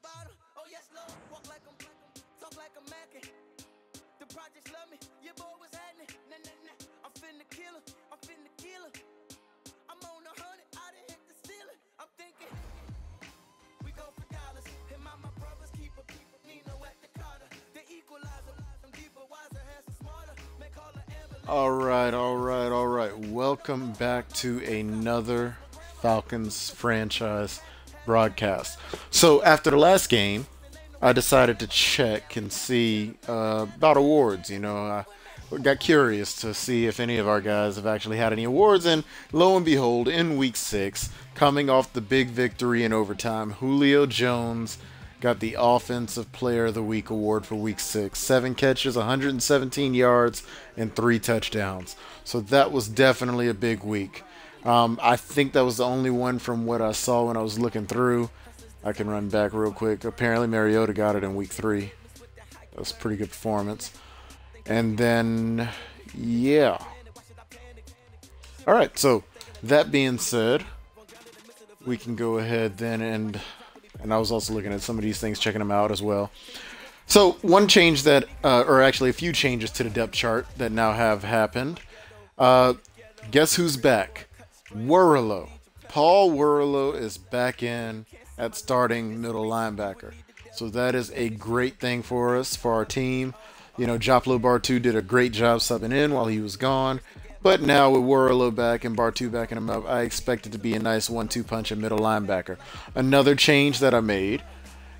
bottom. Oh yes, Lord, walk like I'm talk like a Mackin. The projects love me, your boy was happening. Nah, nah, nah. I'm finna kill him, I'm finna kill him. I'm on 100, I done hit the ceiling. I'm thinking, we go for dollars. And my brothers keep a Nino at the Carter. The equalizer, I'm deeper, wiser, handsome, smarter. Make all the ambulance. All right. Welcome back to another Falcons franchise broadcast. So after the last game, I decided to check and see about awards. I got curious to see if any of our guys have actually had any awards, and lo and behold, in Week 6, coming off the big victory in overtime, Julio Jones got the Offensive Player of the Week award for Week 6. 7 catches, 117 yards, and 3 touchdowns. So that was definitely a big week. I think that was the only one from what I saw when I was looking through. I can run back real quick. Apparently Mariota got it in Week 3. That was a pretty good performance. And then, yeah. All right, so that being said, we can go ahead then and I was also looking at some of these things, checking them out as well. So one change that, or actually a few changes to the depth chart that now have happened. Guess who's back? Worrilow. Paul Worrilow is back in at starting middle linebacker. So that is a great thing for us, for our team. Joplo Bartu did a great job subbing in while he was gone. But now with Worrilow back and Bartu backing him up, I expect it to be a nice 1-2 punch at middle linebacker. Another change that I made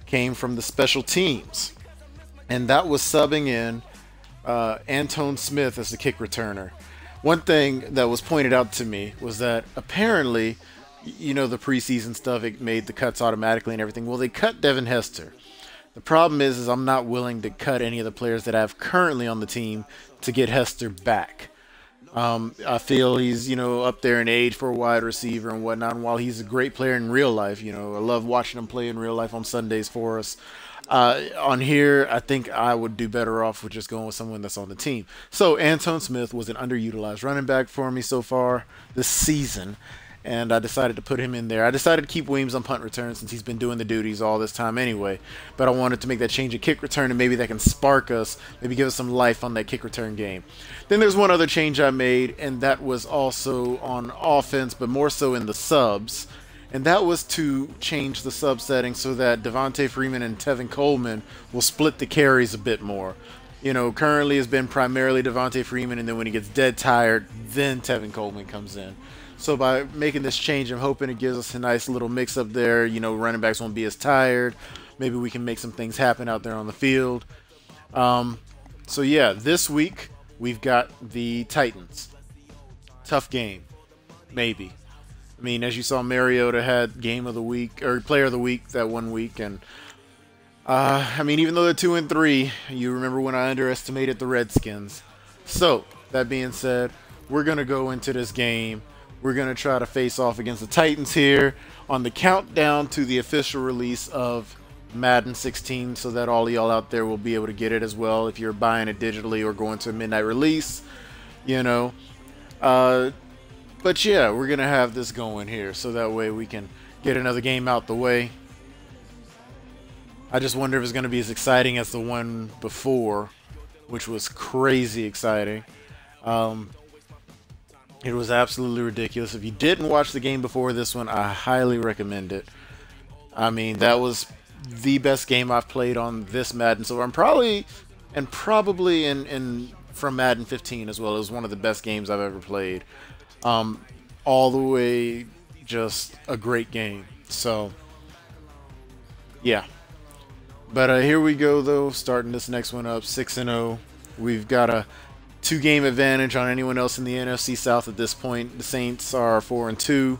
came from the special teams. And that was subbing in Antone Smith as the kick returner. One thing that was pointed out to me was that apparently, the preseason stuff, it made the cuts automatically and everything. Well, they cut Devin Hester. The problem is I'm not willing to cut any of the players that I have currently on the team to get Hester back. I feel he's, up there in age for a wide receiver and whatnot. And while he's a great player in real life, I love watching him play in real life on Sundays for us. On here, I think I would do better off with just going with someone that's on the team. So Antone Smith was an underutilized running back for me so far this season, and I decided to put him in there. I decided to keep Williams on punt return since he's been doing the duties all this time anyway, but I wanted to make that change at kick return, and maybe that can spark us, maybe give us some life on that kick return game. Then there's one other change I made, and that was also on offense, but more so in the subs. And that was to change the sub setting so that Devontae Freeman and Tevin Coleman will split the carries a bit more. Currently has been primarily Devontae Freeman, and then when he gets dead tired, then Tevin Coleman comes in. So by making this change, I'm hoping it gives us a nice little mix up there. Running backs won't be as tired. Maybe we can make some things happen out there on the field. So yeah, this week we've got the Titans. Tough game, maybe. I mean, as you saw, Mariota had game of the week or player of the week that one week, and even though they're 2-3, you remember when I underestimated the Redskins. So that being said, we're gonna go into this game. We're gonna try to face off against the Titans here on the countdown to the official release of Madden 16, so that all of y'all out there will be able to get it as well if you're buying it digitally or going to a midnight release. But yeah, we're going to have this going here so that way we can get another game out the way. I just wonder if it's going to be as exciting as the one before, which was crazy exciting. It was absolutely ridiculous. If you didn't watch the game before this one, I highly recommend it. I mean, that was the best game I've played on this Madden. So I'm probably in from Madden 15 as well. It was one of the best games I've ever played. All the way, just a great game. So, yeah. But here we go, though, starting this next one up, 6-0. We've got a 2-game advantage on anyone else in the NFC South at this point. The Saints are 4-2,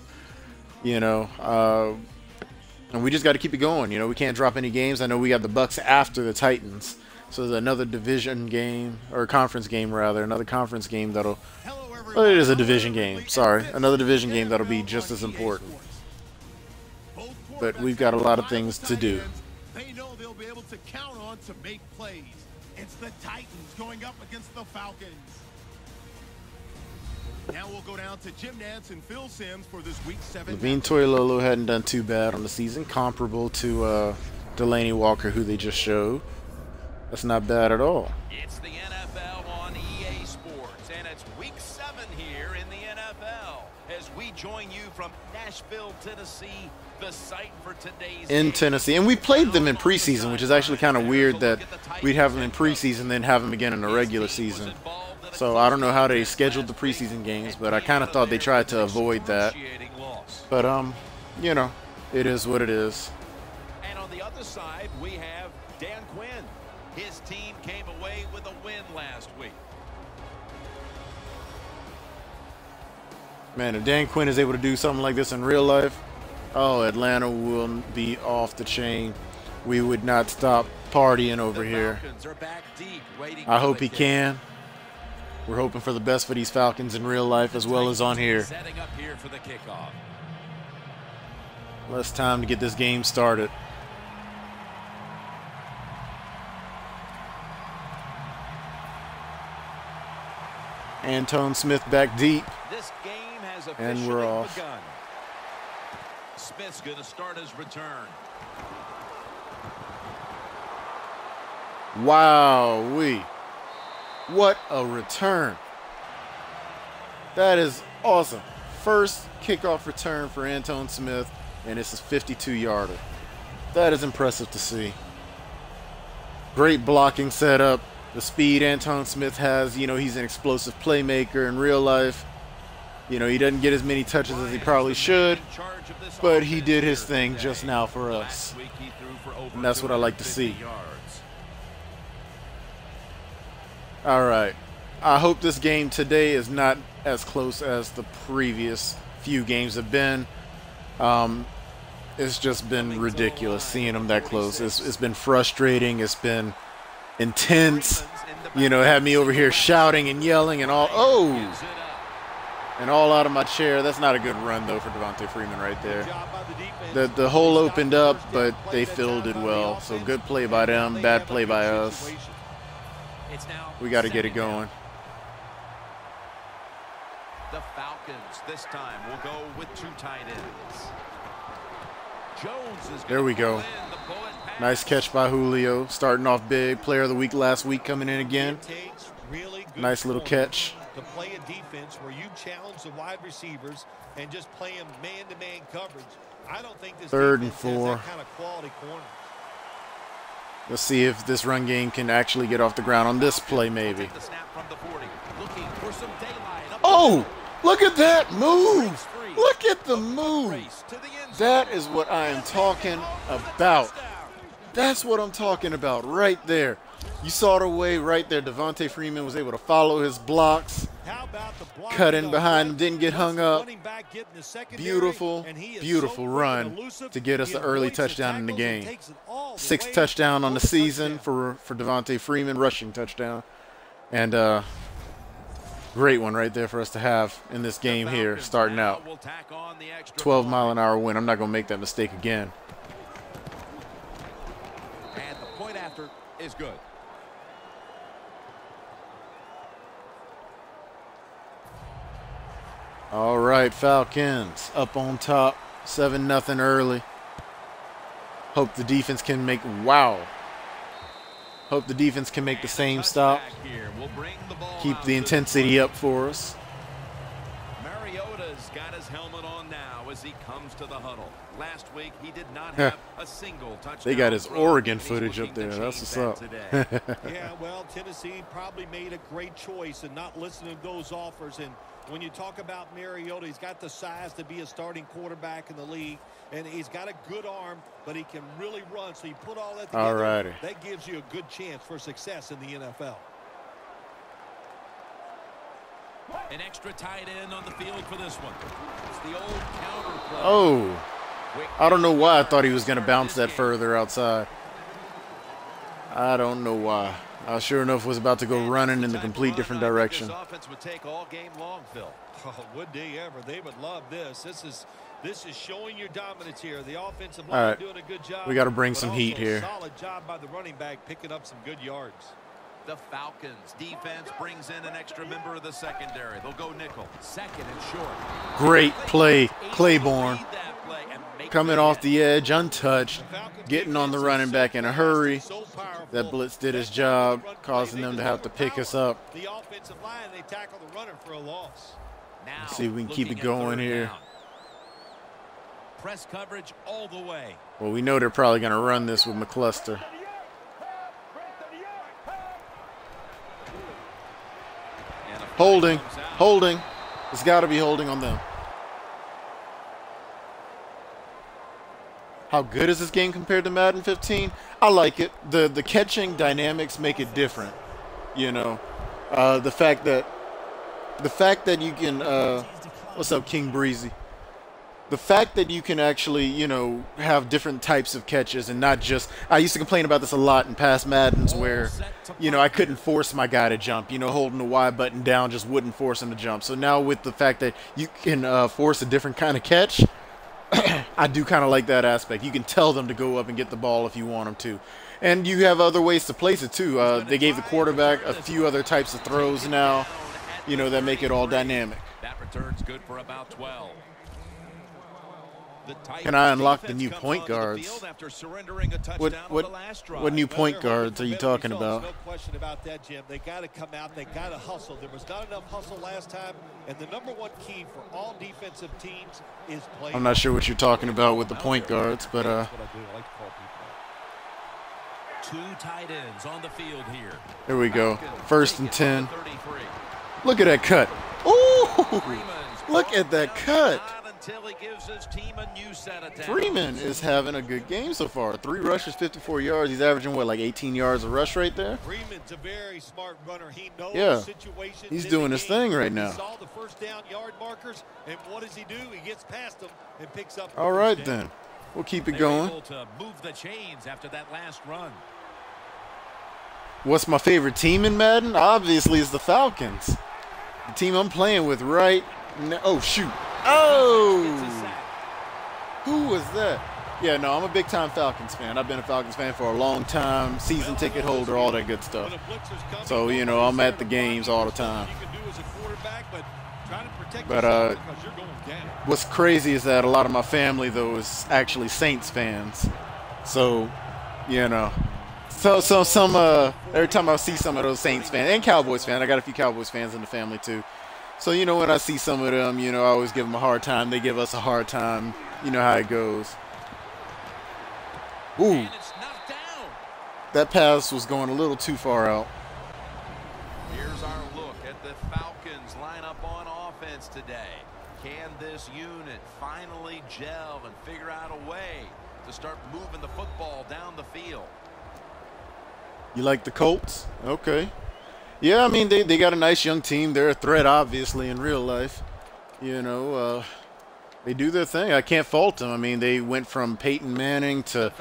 and we just got to keep it going. We can't drop any games. I know we got the Bucks after the Titans, so there's another division game, or conference game rather, another conference game that'll. Well, it is a division game. Sorry, another division game that'll be just as important. But we've got a lot of things to do. They know they'll be able to count on to make plays. It's the Titans going up against the Falcons. Now we'll go down to Jim Nantz and Phil Simms for this Week 7. Levine Toilolo hadn't done too bad on the season, comparable to Delaney Walker, who they just showed. That's not bad at all. It's the NFL on EA Sports, and it's week 7 here in the NFL as we join you from Nashville, Tennessee, the site for today's in game. Tennessee. And we played them in preseason, which is actually kind of weird that we'd have them in preseason then have them again in the regular season. So I don't know how they scheduled the preseason games, but I kind of thought they tried to avoid that. But, you know, it is what it is. And on the other side, we have Dan Quinn. His team came away with a win last week. Man, if Dan Quinn is able to do something like this in real life, oh, Atlanta will be off the chain. We would not stop partying over here. I hope he can. We're hoping for the best for these Falcons in real life as well as on here. Setting up here for the kickoff. Less time to get this game started. Antone Smith back deep. This game has And we're off. begun. Smith's going to start his return. Wow-wee. What a return. That is awesome. First kickoff return for Antone Smith, and it's a 52-yarder. That is impressive to see. Great blocking setup. The speed Antone Smith has, you know, he's an explosive playmaker in real life. You know, he doesn't get as many touches as he probably should, but he did his thing just now for us. And that's what I like to see. All right. I hope this game today is not as close as the previous few games have been. It's just been ridiculous seeing them that close. It's been frustrating. It's been intense. You know, it had me over here shouting and yelling and all. Oh! And all out of my chair. That's not a good run, though, for Devontae Freeman right there. The hole opened up, but they filled it well. So good play by them, bad play by us. We got to get it going. The Falcons this time will go with 2 tight ends. Jones is There we go. Nice catch by Julio. Starting off big. Player of the week last week coming in again. Nice little catch. To play a defense where you challenge the wide receivers and just play them man-to-man coverage. I don't think this 3rd and defense 4. has that kind of quality corner. Let's see if this run game can actually get off the ground on this play, maybe. Oh, look at that move. Look at the move. That is what I am talking about. That's what I'm talking about right there. You saw the way right there Devontae Freeman was able to follow his blocks, cut in behind him, didn't get hung up. Beautiful, beautiful run to get us the early touchdown in the game. 6th touchdown on the season for Devontae Freeman, rushing touchdown. And great one right there for us to have in this game here, starting out. 12-mile-an-hour win. I'm not going to make that mistake again. And the point after is good. All right, Falcons up on top, 7-0 early. Hope the defense can make, wow. Hope the defense can make the same stop. Keep the intensity up for us. Mariota's got his helmet on now as he comes to the huddle. Last week he did not have a single touchdown. They got his Oregon footage up there. That's what's up. Yeah, well, Tennessee probably made a great choice in not listening to those offers. And when you talk about Mariota, he's got the size to be a starting quarterback in the league, and he's got a good arm, but he can really run. So you put all that together, Alrighty. That gives you a good chance for success in the NFL. An extra tight end on the field for this one. It's the old counter play. Oh, I don't know why I thought he was going to bounce that further outside. I don't know why. I sure enough was about to go running in the complete different direction. This offense would take all game long, Phil. Oh, would they ever? They would love this. This is showing your dominance here. The offensive All line right. doing a good job. We got to bring but some also heat here. Solid job by the running back picking up some good yards. The Falcons defense brings in an extra member of the secondary. They'll go nickel. 2nd and short. Great play, Claiborne. coming off the edge, untouched, getting on the running back in a hurry. That blitz did his job, causing them to have to pick us up. The offensive line, they tackle the runner for a loss. Let's see if we can keep it going here. Press coverage all the way. Well, we know they're probably going to run this with McCluster. Holding. Holding. It's got to be holding on them. How good is this game compared to Madden 15? I like it. The catching dynamics make it different. You know, the fact that you can what's up, King Breezy? The fact that you can actually, you know, have different types of catches and not just, I used to complain about this a lot in past Maddens where, you know, I couldn't force my guy to jump. You know, holding the Y button down just wouldn't force him to jump. So now with the fact that you can force a different kind of catch, I do kind of like that aspect. You can tell them to go up and get the ball if you want them to. And you have other ways to place it too. They gave the quarterback a few other types of throws now, you know, that make it all dynamic. That return's good for about 12. Can I unlock the new point guards? What new point guards are you talking about? No question about that, Jim. They got to come out. They got to hustle. There was not enough hustle last time. And the number one key for all defensive teams is play. I'm not sure what you're talking about with the point guards, but Two tight ends on the field here. There we go. 1st and 10. Look at that cut. Ooh! Look at that cut. He gives his team a new set of Freeman is having a good game so far. 3 rushes, 54 yards. He's averaging, what, like 18 yards a rush right there? Freeman's a very smart runner. He knows situations. He's doing his thing right now. He saw the first down yard markers, and what does he do? He gets past them and picks up. All right, then. We'll keep it going. Able to move the chains after that last run. What's my favorite team in Madden? Obviously, it's the Falcons. The team I'm playing with right now. Oh, shoot. Oh! Who was that? Yeah, no, I'm a big-time Falcons fan. I've been a Falcons fan for a long time, season ticket holder, all that good stuff. So, you know, I'm at the games all the time. But what's crazy is that a lot of my family, though, is actually Saints fans. So, you know, every time I see some of those Saints fans and Cowboys fans, I got a few Cowboys fans in the family too. So, you know, when I see some of them, you know, I always give them a hard time. They give us a hard time. You know how it goes. Ooh. That pass was going a little too far out. Here's our look at the Falcons lineup on offense today. Can this unit finally gel and figure out a way to start moving the football down the field? You like the Colts? Okay. Yeah, I mean, they got a nice young team. They're a threat, obviously, in real life. You know, they do their thing. I can't fault them. I mean, they went from Peyton Manning to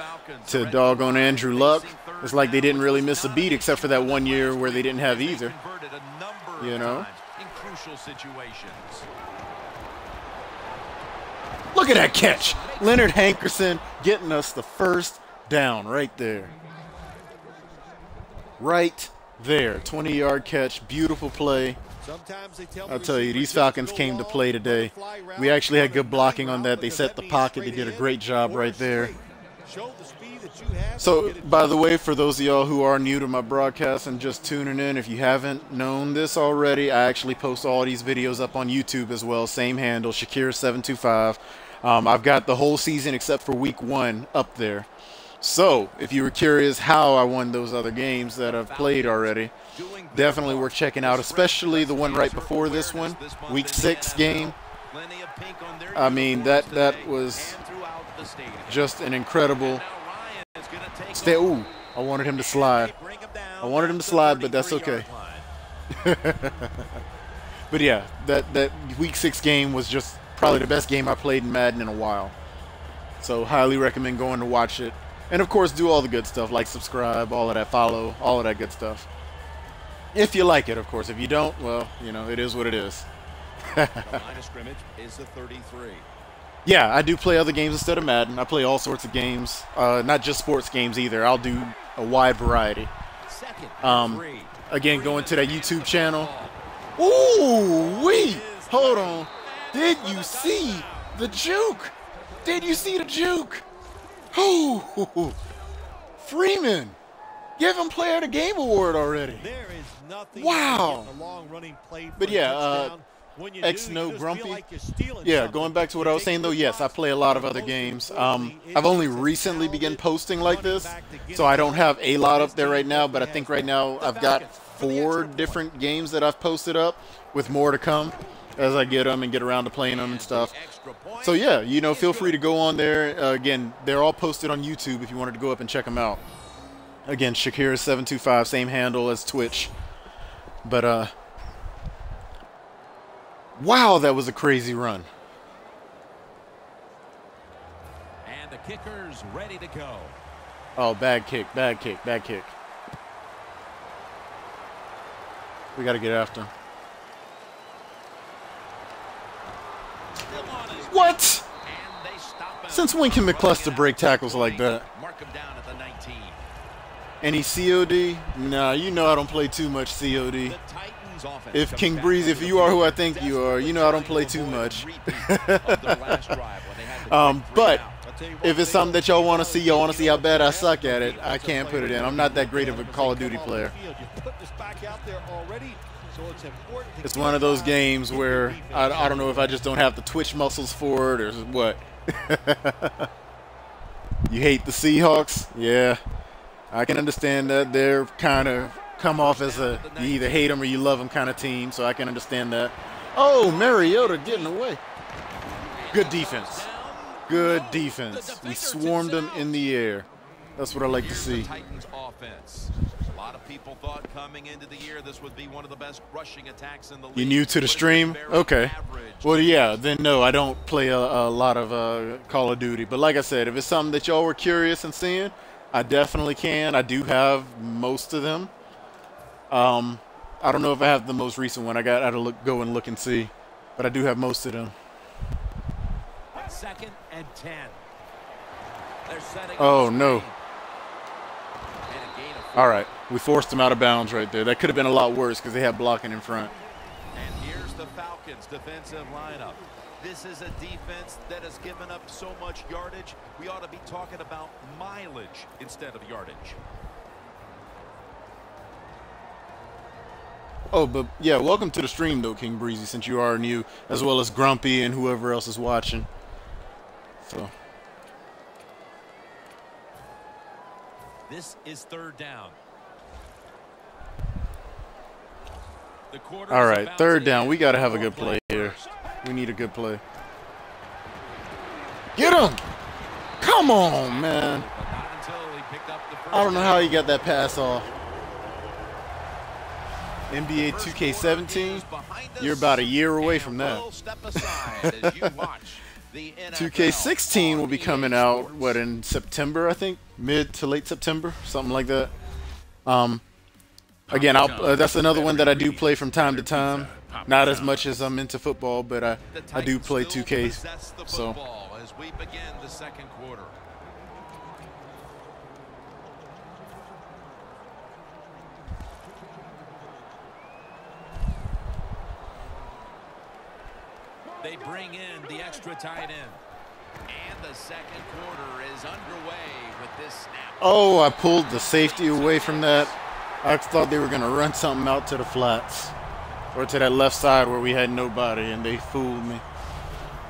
doggone Andrew Luck. It's like they didn't really miss a beat except for that 1 year where they didn't have either. You know? In crucial situations. Look at that catch. Leonard Hankerson getting us the first down right there. Right there. 20-yard catch. Beautiful play. I'll tell you, these Falcons came to play today. We actually had good blocking on that. They set the pocket. They did a great job right there. So, by the way, for those of y'all who are new to my broadcast and just tuning in, if you haven't known this already, I actually post all these videos up on YouTube as well. Same handle, Shakir725. I've got the whole season except for week 1 up there. So, if you were curious how I won those other games that I've played already, definitely worth checking out, especially the one right before this one, week 6 game. I mean, that was just an incredible stay. Ooh, I wanted him to slide. I wanted him to slide, but that's okay. But yeah, that week 6 game was just probably the best game I played in Madden in a while. So highly recommend going to watch it. And of course, do all the good stuff, like subscribe, all of that, follow, all of that good stuff. If you like it, of course. If you don't, well, you know, it is what it is. The line of scrimmage is the 33. Yeah, I do play other games instead of Madden. I play all sorts of games, not just sports games either. I'll do a wide variety. Again, going to that YouTube channel. Ooh, wee! Hold on. Did you see the juke? Did you see the juke? Oh, Freeman. Give him Player of the Game award already. There is nothing wow. like a long running play but yeah, No Grumpy. like yeah, going back to what I was saying though, yes, I play a lot of other games. I've only recently begun posting like this, so I don't have a lot up there right now, but I think right now I've got 4 different games that I've posted up with more to come as I get them and get around to playing them and stuff. So yeah, you know, feel free to go on there. Again, they're all posted on YouTube if you wanted to go up and check them out. Again, Shakira725, same handle as Twitch. But wow, that was a crazy run. And the kicker's ready to go. Oh, bad kick, bad kick, bad kick. We got to get after him. What? Since when can McCluster break tackles like that? Mark him down at the 19. Any COD? Nah, you know I don't play too much COD. If King Breeze, if you are who I think you are, you know I don't play too much. But if it's something that y'all want to see, y'all want to see how bad I suck at it, I can't put it in. I'm not that great of a Call of Duty player. It's one of those games where I don't know if I just don't have the twitch muscles for it or what. You hate the Seahawks? Yeah. I can understand that. They're kind of come off as a you either hate them or you love them kind of team, so I can understand that. Oh, Mariota getting away. Good defense. Good defense. We swarmed them in the air. That's what I like to see. Titans offense. A lot of people thought coming into the year this would be one of the best rushing attacks in the league. You new to the stream? Okay. Well, yeah, then no, I don't play a lot of Call of Duty. But like I said, if it's something that y'all were curious and seeing, I definitely can. I do have most of them. I don't know if I have the most recent one. I got to go and look and see. But I do have most of them. 2nd and 10. They're setting oh, no. All right. We forced them out of bounds right there. That could have been a lot worse because they had blocking in front. And here's the Falcons' defensive lineup. This is a defense that has given up so much yardage. We ought to be talking about mileage instead of yardage. Oh, but yeah, welcome to the stream, though, King Breezy, since you are new, as well as Grumpy and whoever else is watching. So. This is 3rd down. All right, 3rd down. We got to have a good play here. We need a good play. Get him! Come on, man. I don't know how he got that pass off. NBA 2K17, you're about a year away from that. 2K16 will be coming out, what, in September, I think? Mid to late September, something like that. Again, that's another one that I do play from time to time. Not as much as I'm into football, but I do play 2K. So. As we begin the 2nd quarter. They bring in the extra tight end. And the 2nd quarter is underway with this snap. Oh, I pulled the safety away from that. I thought they were going to run something out to the flats. Or to that left side where we had nobody, and they fooled me.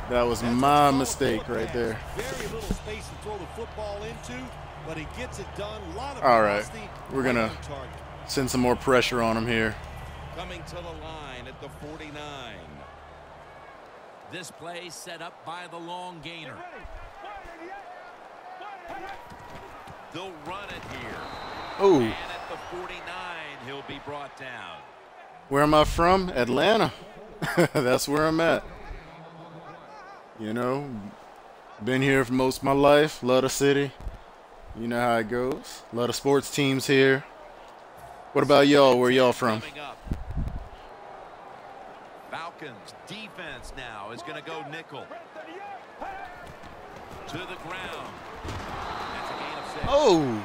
That was my mistake right there. Very little space to throw the football into, but he gets it done. A lot of all right, we're going to send some more pressure on him here. Coming to the line at the 49. This play set up by the long gainer. They'll run it here. Oh. And at the 49, he'll be brought down. Where am I from? Atlanta. That's where I'm at. You know, been here for most of my life. Love the city. You know how it goes. A lot of sports teams here. What about y'all? Where y'all from? Falcons defense now is going to go nickel. To the ground. That's a gain of 6. Oh.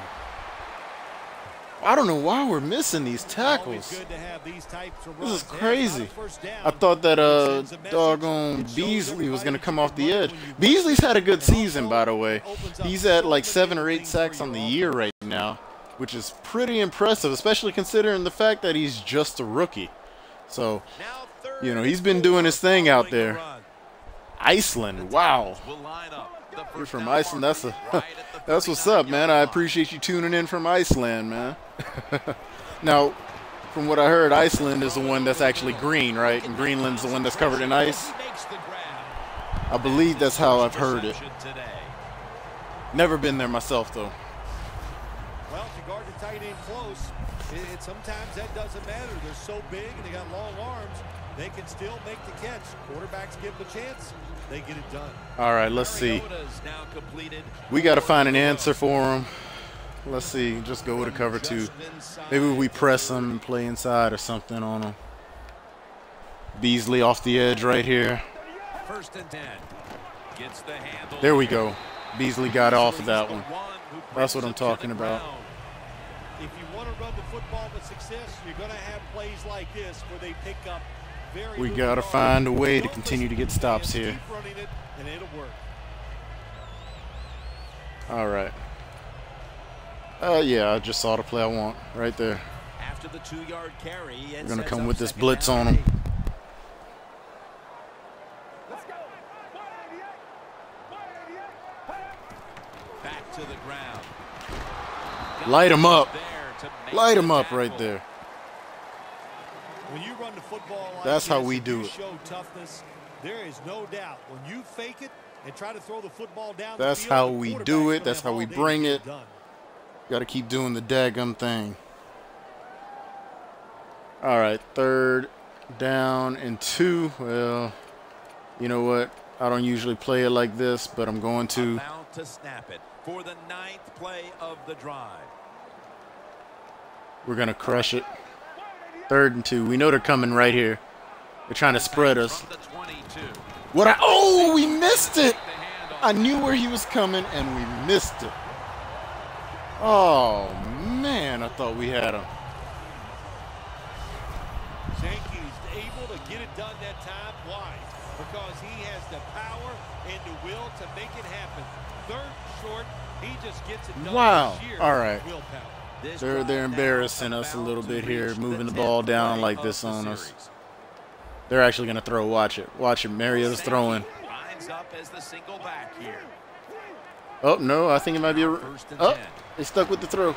I don't know why we're missing these Always tackles. good to have these types of This runs. is Hey, crazy. not a first down. I thought that Sends a message. doggone It shows Beasley was going to everybody come you off can the run edge. when you Beasley's had a good and also season, by the way. opens up He's at so like many 7 or other 8 things sacks for on the your year right now, which is pretty impressive, especially considering the fact that he's just a rookie. So, Now third you know, and he's been doing his thing out following the there. run. Iceland, wow. Will line up. The You're first from down Iceland. marker That's right at the that's what's up, 39-yard man. I line. appreciate you tuning in from Iceland, man. Now, from what I heard, Iceland is the one that's actually green, right? And Greenland's the one that's covered in ice. He makes the grab. I believe that's how I've heard it. Reception today. Never been there myself, though. Well, to guard the tight end close, sometimes that doesn't matter. They're so big and they got long arms, they can still make the catch. Quarterbacks give them a chance, they get it done. All right, let's see. Mariota's now completed. We got to find an answer for him. Let's see. Just go with a cover 2. Maybe we press him and play inside or something on him. Beasley off the edge right here. 1st and 10. Gets the handle. There we go. Beasley got off of that one. Who That's what brings I'm it to talking the about. ground. If you want to run the football with success, you're going to have plays like this where they pick up very We little got to yards. find a way to Don't continue to listen get stops the here. fans. Keep running it, and it'll work. All right. Yeah, I just saw the play I want right there. After the 2-yard carry, We're going to come with this blitz on him. Back to the ground. Light him up. There to make Light the him up tackle. right there. When you run the football like That's how this we and do you it. show toughness, there is no doubt. When you fake it and try to throw the football down That's the field, how the we quarterback's do it. gonna That's have how all we day bring to get it. done. Got to keep doing the daggum thing. All right, 3rd down and 2. Well, you know what? I don't usually play it like this, but I'm going to. About to snap it for the 9th play of the drive. We're going to crush it. 3rd and 2. We know they're coming right here. They're trying to spread us. From the 22. Oh, we missed it. The handoff. I knew where he was coming, and we missed it. Oh, man, I thought we had him. Sankey's able to get it done that time. Why? Because he has the power and the will to make it happen. 3rd and short, he just gets it done. Wow. Sheer All right. willpower. This They're drive now embarrassing us a about little to bit here, reach moving the 10th ball down play like of this the on us. series. They're actually going to throw. Watch it. Watch it. Mariota's throwing. Lines up as the single back here. Oh, no. I think it might be a. 1st and Oh, 10. they stuck with the throw.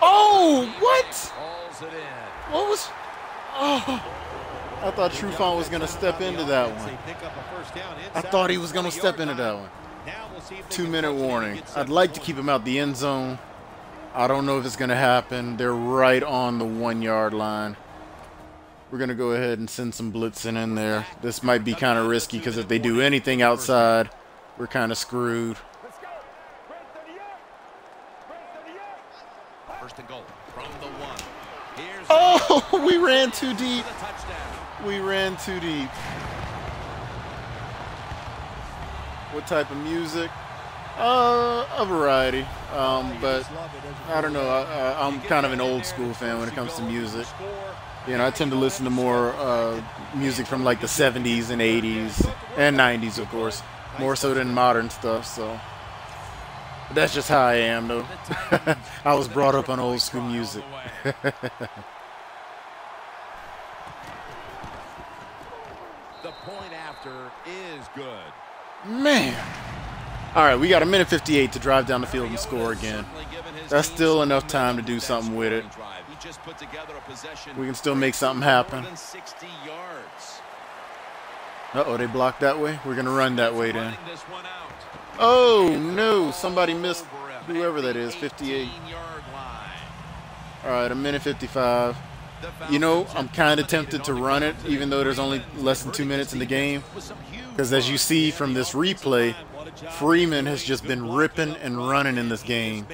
Oh, what? Hauls it in. What was. Oh. I thought Trufant was going to step into that one. They pick up a first down I inside thought he the was going to 20-yard step into that line. one. Now we'll see if they can 2-minute punch it in and warning. get I'd 7 like to points. keep him out the end zone. I don't know if it's going to happen. They're right on the 1-yard line. We're going to go ahead and send some blitzing in there. This might be kind of risky because if they do anything outside, we're kind of screwed. 1st and goal from the 1. Here's Oh, we ran too deep. the touchdown. We ran too deep. What type of music? A variety. But I don't know. I'm kind of an old school fan when it comes to music. You know, I tend to listen to more music from like the 70s and 80s and 90s, of course, more so than modern stuff. So but that's just how I am, though. I was brought up on old school music. The point after is good. Man. All right, we got 1:58 to drive down the field and score again. That's still enough time to do something with it. He just put together a possession. We can still make something happen. More than 60 yards. Uh-oh, they blocked that way? We're going to run that way then. Running this one out. Oh, no. Somebody missed whoever that is, 58. 18-yard line. All right, 1:55. You know, I'm kind of tempted to run it, even though there's only less than 2 minutes in the game. Because as you see from this replay, Freeman has just been ripping and running in this game.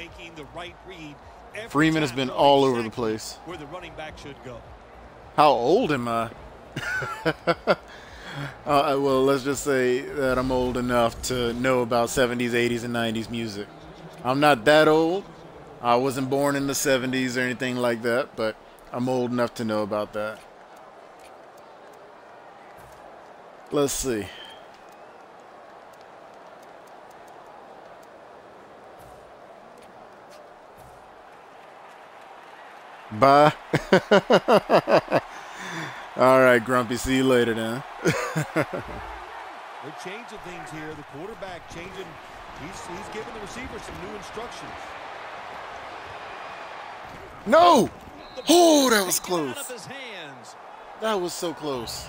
Freeman has been all over the place. Where the running back should go. How old am I? Well, let's just say that I'm old enough to know about 70s, 80s, and 90s music. I'm not that old, I wasn't born in the 70s or anything like that, but I'm old enough to know about that. Let's see. Bye. All right, Grumpy. See you later, then. They're changing things here. The quarterback changing. He's giving the receiver some new instructions. No! Oh, that was close. That was so close.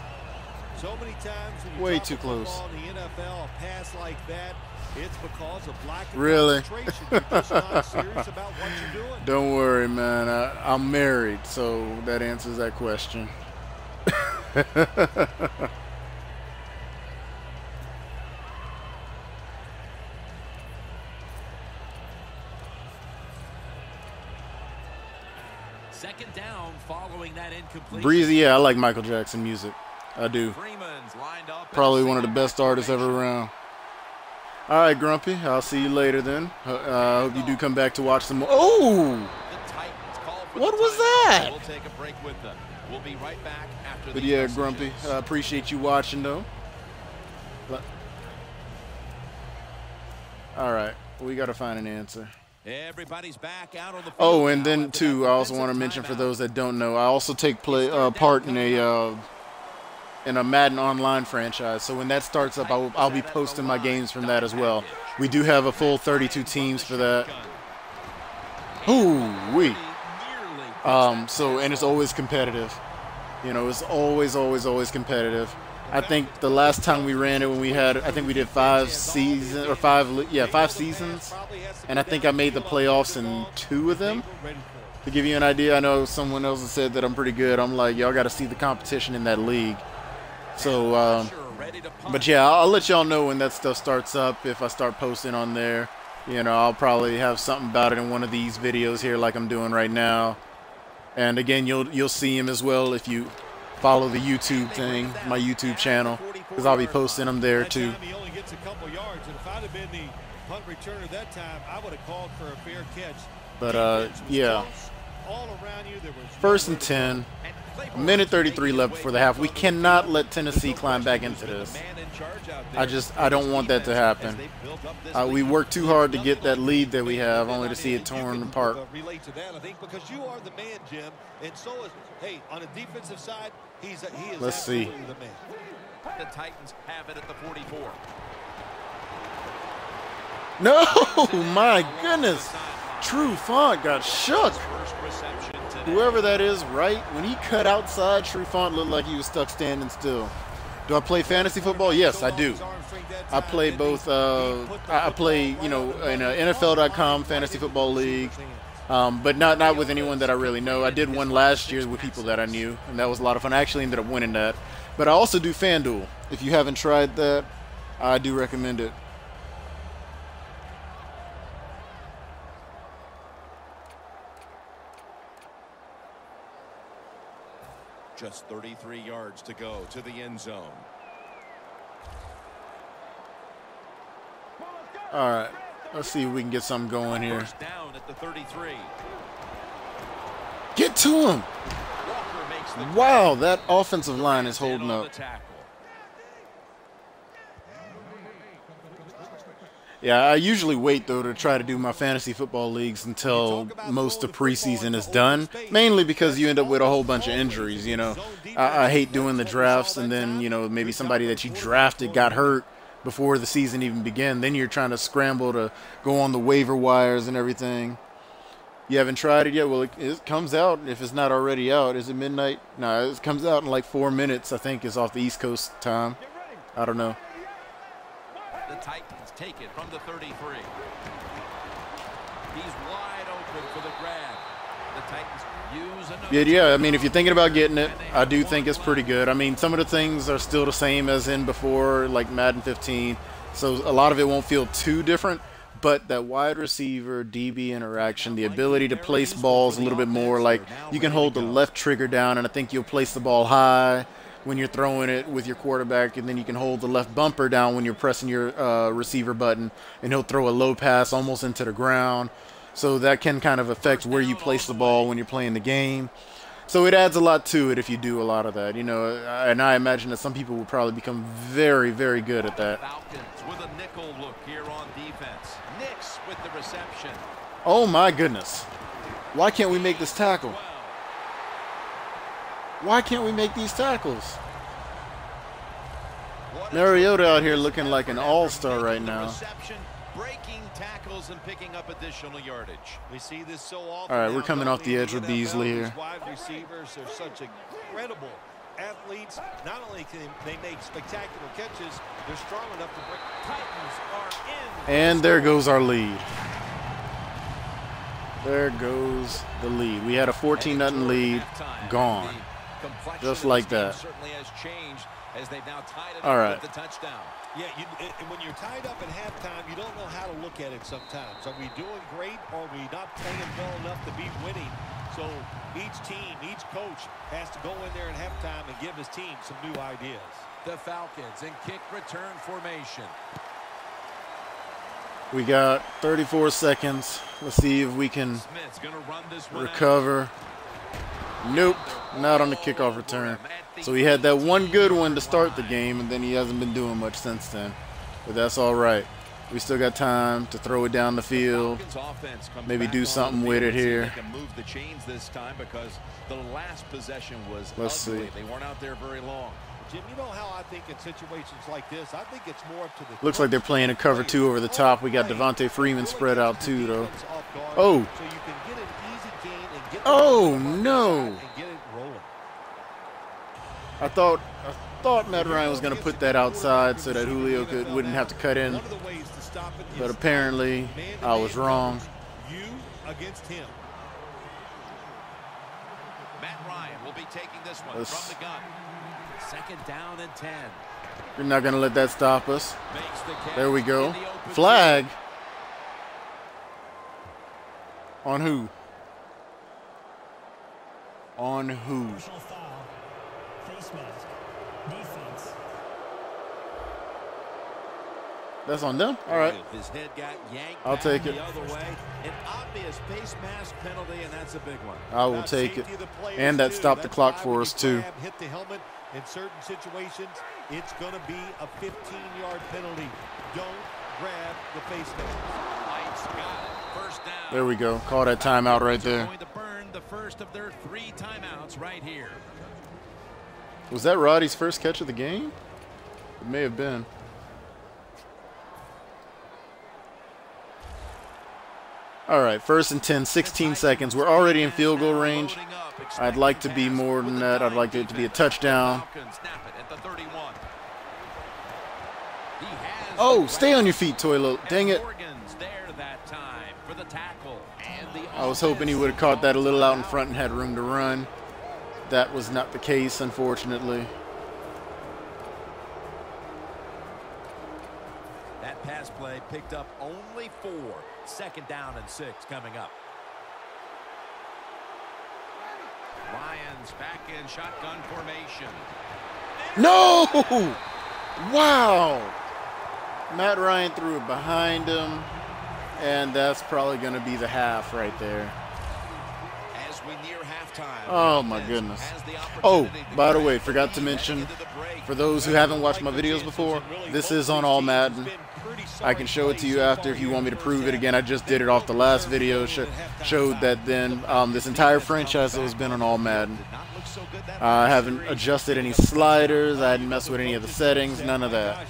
So many times when you Way drop too a football close. in the NFL, a pass like that, it's because of lack of Really? concentration. You're just not serious about what you're doing. Don't worry, man. I'm married, so that answers that question. Second down following that incomplete. Breezy, yeah, I like Michael Jackson music. I do. Freeman's lined up. Probably one of the best artists ever around. All right, Grumpy. I'll see you later then. Hope you do come back to watch some more. Oh! What was that? We'll take a break with them. We'll be right back after But these yeah, messages. Grumpy, I appreciate you watching, though. All right, we got to find an answer. Everybody's back out on the field. Oh, and now then, after too, that I also want to defensive mention for timeout. those that don't know, I also take part in a Madden online franchise. So when that starts up, I'll be posting my games from that as well. We do have a full 32 teams for that. Ooh-wee. So, and it's always competitive. You know, it's always competitive. I think the last time we ran it, when we had, I think we did 5 seasons, or 5 seasons. And I think I made the playoffs in 2 of them. To give you an idea, I know someone else has said that I'm pretty good. I'm like, y'all got to see the competition in that league. So, but yeah, I'll let y'all know when that stuff starts up. If I start posting on there, you know, I'll probably have something about it in one of these videos here, like I'm doing right now. And again, you'll see him as well if you follow the YouTube thing, my YouTube channel, because I'll be posting them there too. He only gets a couple yards, and if I'd have been the punt returner that time, I would have called for a fair catch. But yeah, All around you, there was first and 10. A minute 33 left before the half. We cannot let Tennessee climb back into this. I don't want that to happen. We worked too hard to get that lead that we have, only to see it torn apart. Relate to that, I think, because you are the man, Jim, and so is, hey, on a defensive side, he is Let's see. absolutely the man. The Titans have it at the 44. No, my goodness. True Font got shook. First reception today. Whoever that is, right? When he cut outside, True Font looked like he was stuck standing still. Do I play fantasy football? Yes, I do. I play both. I play, you know, in a NFL.com fantasy football league, but not with anyone that I really know. I did one last year with people that I knew, and that was a lot of fun. I actually ended up winning that. But I also do FanDuel. If you haven't tried that, I do recommend it. Just 33 yards to go to the end zone. All right, let's see if we can get something going here. First down at the 33. Get to him. Walker makes the Wow, that offensive line is holding on up. the tackle. Yeah, I usually wait, though, to try to do my fantasy football leagues until most of preseason is done, mainly because you end up with a whole bunch of injuries, you know. I hate doing the drafts, and then, you know, maybe somebody that you drafted got hurt before the season even began. Then you're trying to scramble to go on the waiver wires and everything. You haven't tried it yet? Well, it comes out, if it's not already out. Is it midnight? No, it comes out in like 4 minutes, I think, is off the East Coast time. I don't know. The Titans take it from the 33. He's wide open for the grab. The Titans use another. Yeah, I mean, if you're thinking about getting it, I do think it's pretty good. I mean, some of the things are still the same as in before, like Madden 15, so a lot of it won't feel too different, but that wide receiver, DB interaction, the ability to place balls a little bit more, like you can hold the left trigger down, and I think you'll place the ball high when you're throwing it with your quarterback, and then you can hold the left bumper down when you're pressing your receiver button, and he'll throw a low pass almost into the ground. So that can kind of affect where you place the ball when you're playing the game. So it adds a lot to it if you do a lot of that, you know. And I imagine that some people will probably become very, very good at that. Falcons with a nickel look here on defense. Nix with the reception. Oh my goodness. Why can't we make this tackle? Why can't we make these tackles? Mariota out here looking like an all-star right now. Breaking tackles and picking up additional yardage. We see this so often. All right, we're coming off the edge with Beasley here. Wide receivers are such incredible athletes. Not only can they make spectacular catches, they're strong enough to break. Titans are in. And there goes our lead. There goes the lead. We had a 14-0 lead. Gone. Just like that. Certainly has changed as they've now tied it all right. with the touchdown. Yeah, when you're tied up at halftime, you don't know how to look at it sometimes. Are we doing great, or are we not playing well enough to be winning? So each team, each coach has to go in there at halftime and give his team some new ideas. The Falcons in kick return formation. We got 34 seconds. Let's see if we can recover. Nope, not on the kickoff return. So he had that one good one to start the game, and then he hasn't been doing much since then. But that's all right. We still got time to throw it down the field. Maybe do something with it here. Move the chains this time because the last possession was Let's ugly. see. They weren't out there very long. Jim, you know how I think in situations like this, I think it's more up to the Looks like they're playing a cover 2 over the top. We got Devontae Freeman spread out too, though. Oh. So you can get an easy gain and get Oh no. and get it rolling. I thought Matt Ryan was going to put that outside so that Julio wouldn't have to cut in. But apparently I was wrong. You against him. Matt Ryan will be taking this one from the gun. Second down and 10. You're not going to let that stop us. Makes the catch There we go. in the open Flag. On who? On who? Personal foul. Face mask. Defense. That's on them? All right. His head got yanked I'll back take it. the other way. An obvious face mask penalty, and that's a big one. I will take it. And that stopped the clock for us too. Hit the helmet in certain situations. It's going to be a 15-yard penalty. Don't grab the face mask. Lights got it. First down. There we go. Call that timeout right there. Going to burn the first of their 3 timeouts right here. Was that Roddy's first catch of the game? It may have been. All right, 1st and 10, 16 seconds. We're already in field goal range. I'd like to be more than that. I'd like it to be a touchdown. Oh, stay on your feet, Toilo. Dang it. I was hoping he would have caught that a little out in front and had room to run. That was not the case, unfortunately. That pass play picked up only 4. 2nd down and 6 coming up. Lions back in shotgun formation. No! Wow! Matt Ryan threw it behind him, and that's probably going to be the half right there. As we near halftime. Oh, my goodness. Oh, by the way, forgot to mention, for those who haven't watched my videos before, this is on all Madden. I can show it to you after if you want me to prove it again. I just did it off the last video. Showed that then this entire franchise has been on all Madden. I haven't adjusted any sliders. I hadn't messed with any of the settings. None of that.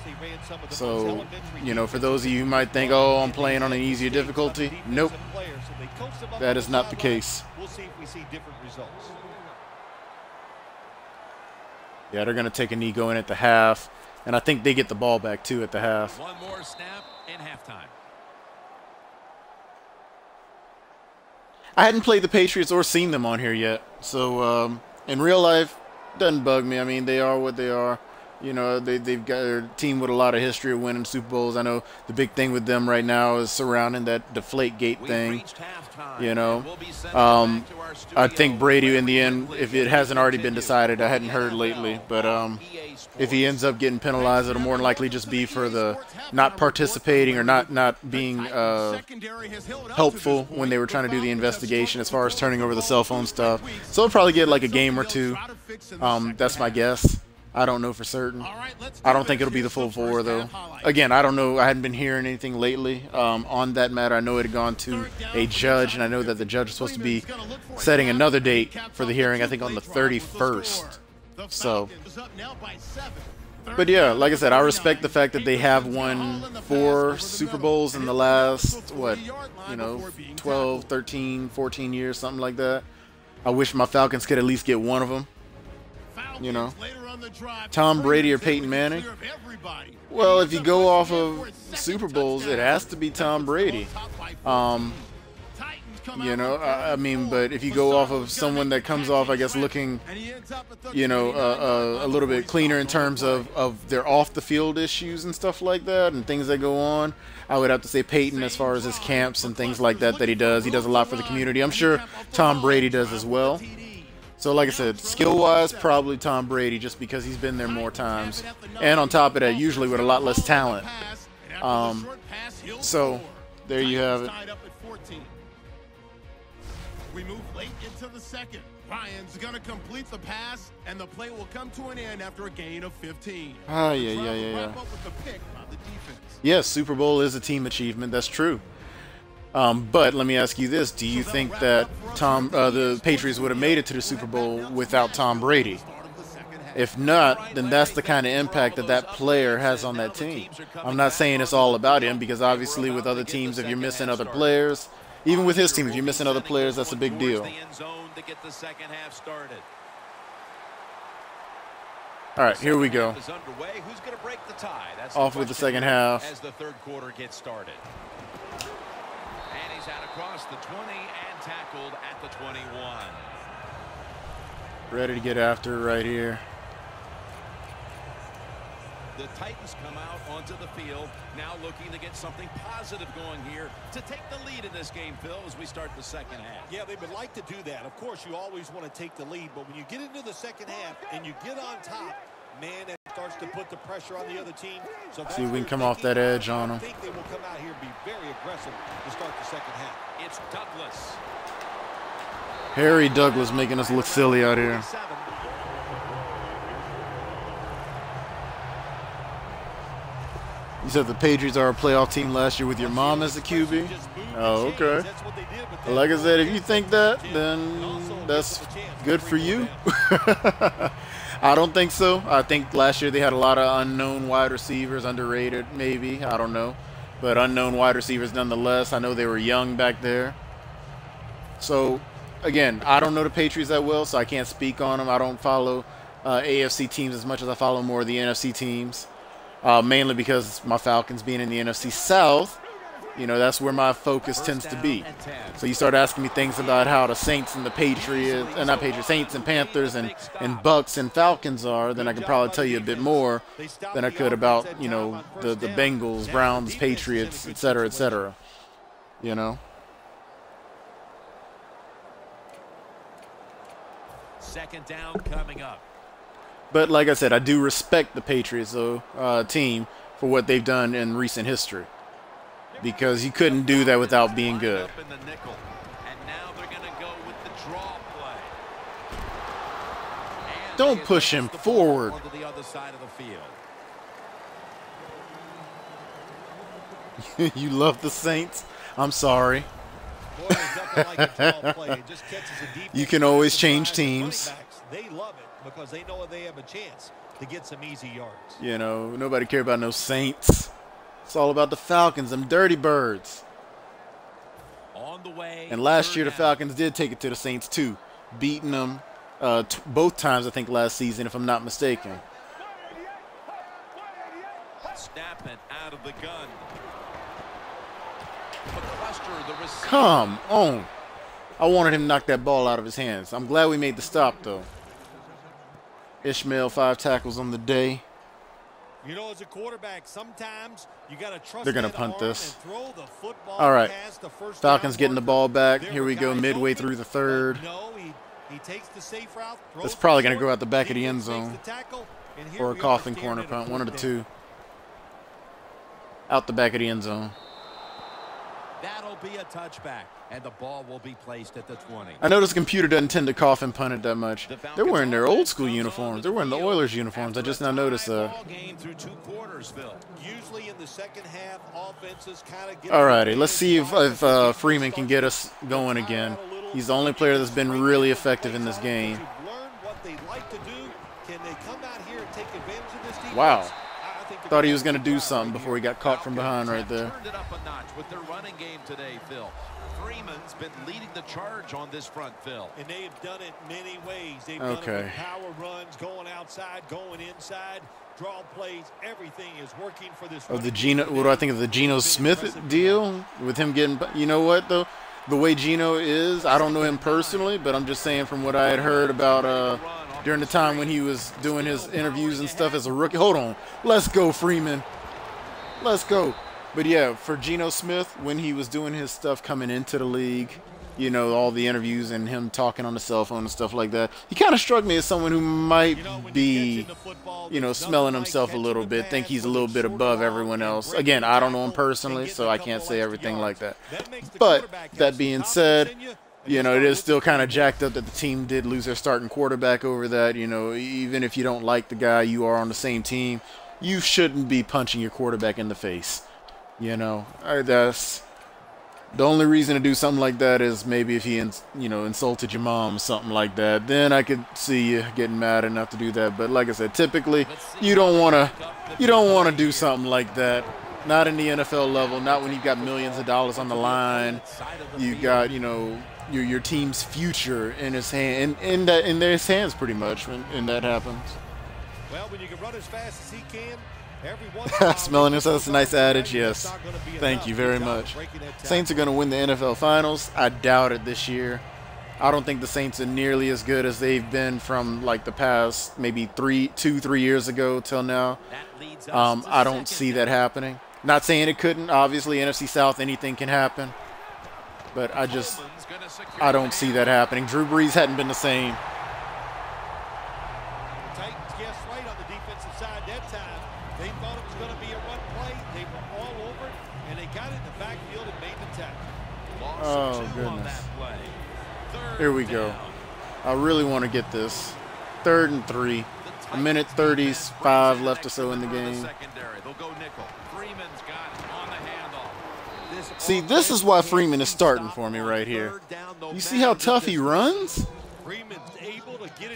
So, you know, for those of you who might think, oh, I'm playing on an easier difficulty. Nope. That is not the case. We'll see if we see different results. Yeah, they're going to take a knee going at the half. And I think they get the ball back, too, at the half. One more snap in halftime. I hadn't played the Patriots or seen them on here yet. So, in real life, doesn't bug me. I mean, they are what they are. You know, they've got a team with a lot of history of winning Super Bowls. I know the big thing with them right now is surrounding that Deflategate thing. You know, I think Brady in the end, if it hasn't already been decided, I hadn't heard lately, but if he ends up getting penalized, it'll more than likely just be for the not participating or not being helpful when they were trying to do the investigation as far as turning over the cell phone stuff. So he'll probably get like a game or two. That's my guess. I don't know for certain. I don't think it'll be the full 4, though. Again, I don't know. I hadn't been hearing anything lately on that matter. I know it had gone to a judge, and I know that the judge is supposed to be setting another date for the hearing, I think on the 31st. So, but yeah, like I said, I respect the fact that they have won 4 Super Bowls in the last, 12, 13, 14 years, something like that. I wish my Falcons could at least get one of them. You know, Tom Brady or Peyton Manning? Well, if you go off of Super Bowls, it has to be Tom Brady. You know, I mean, but if you go off of someone that comes off, I guess, looking, you know, a little bit cleaner in terms of their off-the-field issues and stuff like that and things that go on, I would have to say Peyton as far as his camps and things like that he does. He does a lot for the community. I'm sure Tom Brady does as well. So, like I said, skill-wise, probably Tom Brady, just because he's been there more times. And on top of that, usually with a lot less talent. So, there you have it. We move late into the second. Ryan's going to complete the pass, and the play will come to an end after a gain of 15. Yeah. Yes, Super Bowl is a team achievement. That's true. But let me ask you this. Do you think that the Patriots would have made it to the Super Bowl without Tom Brady? If not, then that's the kind of impact that player has on that team. I'm not saying it's all about him, because obviously with other teams, if you're missing other players, even with his team, if you're missing other players, that's a big deal. All right, here we go. Off with the second half. As the third quarter gets started. And he's out across the 20 and tackled at the 21. Ready to get after it right here. The Titans come out onto the field, now looking to get something positive going here to take the lead in this game, Phil, as we start the second half. Yeah, they would like to do that. Of course, you always want to take the lead, but when you get into the second half and you get on top, man, that starts to put the pressure on the other team. So see if we can come off that edge on them. I think they will come out here and be very aggressive to start the second half. It's Douglas. Harry Douglas making us look silly out here. You said the Patriots are a playoff team last year with your mom as the QB? Oh, okay. Like I said, if you think that, then that's good for you. I don't think so. I think last year they had a lot of unknown wide receivers, underrated maybe. I don't know. But unknown wide receivers nonetheless. I know they were young back there. So, again, I don't know the Patriots that well, so I can't speak on them. I don't follow AFC teams as much as I follow more of the NFC teams. Mainly because my Falcons being in the NFC South, you know, that's where my focus tends to be. So you start asking me things about how the Saints and the Patriots, Saints and Panthers and Bucks and Falcons are, then I can probably tell you a bit more than I could about, you know, the Bengals, Browns, Patriots, etc., you know. Second down coming up. But like I said, I do respect the Patriots team for what they've done in recent history, because you couldn't do that without being good. Don't push him forward. You love the Saints? I'm sorry. You can always change teams. They love it because they know they have a chance to get some easy yards. You know, nobody cares about no Saints. It's all about the Falcons, them dirty birds. On the way. And last year the Falcons did take it to the Saints too, beating them both times, I think, last season, if I'm not mistaken. Snapping out of the gun. Come on. I wanted him to knock that ball out of his hands. I'm glad we made the stop, though. Ishmael, 5 tackles on the day. You know, as a quarterback, sometimes you got to trust. They're going to that punt arm this. and throw the football All right. past the first Falcons down getting the marker. ball back. There Here were we go, guys midway open, through the but third. No, he takes the safe route. It's probably going to go out the back of the end zone. Tackle, and here Or a we are coffin staring corner at a punt, one of the fourth two. Out the back of the end zone. That'll be a touchback, and the ball will be placed at the 20. I noticed the computer doesn't tend to coffin punt it that much. They're wearing their old school uniforms. They're wearing the Oilers uniforms. I just now noticed that. Usually in the second half, offenses kind of get. Alrighty, let's see if Freeman can get us going again. He's the only player that's been really effective in this game. Learn what they like to do. Can they come out here and take advantage of this defense? Wow. Thought he was going to do something before he got caught from behind right there. Turned it up a notch with their running game today, Phil. Freeman's been leading the charge on this front, Phil. And they have done it many ways. They've done it with power runs, going outside, going inside, draw plays. Everything is working for this. What do I think of the Geno Smith deal with him getting? You know what though, the way Geno is, I don't know him personally, but I'm just saying from what I had heard about during the time when he was doing his interviews and stuff as a rookie. Hold on, let's go Freeman, let's go. But yeah, for Geno Smith, when he was doing his stuff coming into the league, you know, all the interviews and him talking on the cell phone and stuff like that, he kind of struck me as someone who might be, you know, smelling himself a little bit, think he's a little bit above everyone else. Again, I don't know him personally, so I can't say everything like that. But that being said, you know, it is still kind of jacked up that the team did lose their starting quarterback over that. You know, even if you don't like the guy, you are on the same team, you shouldn't be punching your quarterback in the face. You know, that's the only reason to do something like that is maybe if he, you know, insulted your mom or something like that. Then I could see you getting mad enough to do that. But like I said, typically you don't want to do something like that. Not in the NFL level. Not when you've got millions of dollars on the line. You got, you know, your team's future in his hand, in their hands pretty much when that happens. Well, when you can run as fast as he can. Smelling this, that's a nice adage, yes. Thank you very much. Saints are going to win the NFL Finals. I doubt it this year. I don't think the Saints are nearly as good as they've been from like the past maybe 2-3 years ago till now. I don't see that happening. Not saying it couldn't. Obviously, NFC South, anything can happen. But I don't see that happening. Drew Brees hadn't been the same. Titans guessed right on the defensive side that time. They thought it was going to be a run play. They were all over it, and they got in the backfield and made the tackle. Oh, goodness. Here we go. I really want to get this. 3rd and 3. A minute 35 left or so in the game. See, this is why Freeman is starting for me right here. You see how tough he runs?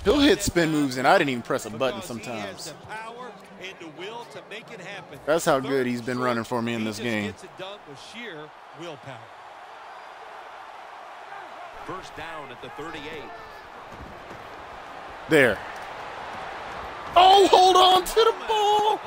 He'll hit spin moves, and I didn't even press a button sometimes. That's how good he's been running for me in this game. First down at the 38. There. Oh, hold on to the ball.